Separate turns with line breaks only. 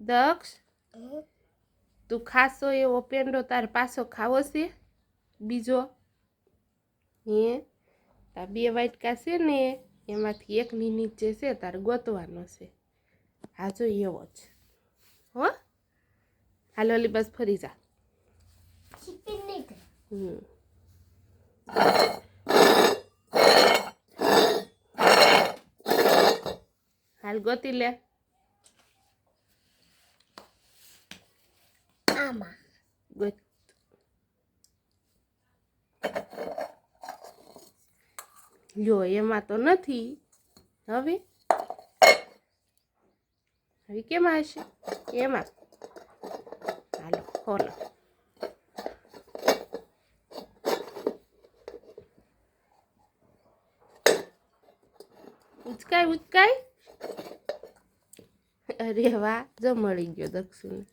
દક્ષ તું ખાસો એવો પેંડો તાર પાછો ખાવો છે બીજો હે તાર 2 વાટકા છે ને એમાંથી એકની નીચે છે તાર ગોતવાનો છે હા જો એવો જ હો હાલો ઓલી બસ ફરી જા હાલ ગોતી લે આમાં ગોત લ્યો એમાં તો નથી હવે હવે કેમાં હશે એમાં હાલો ખોલો ઉચકાય ઉચકાય અરે વાહ જો મળી ગયો દક્ષુને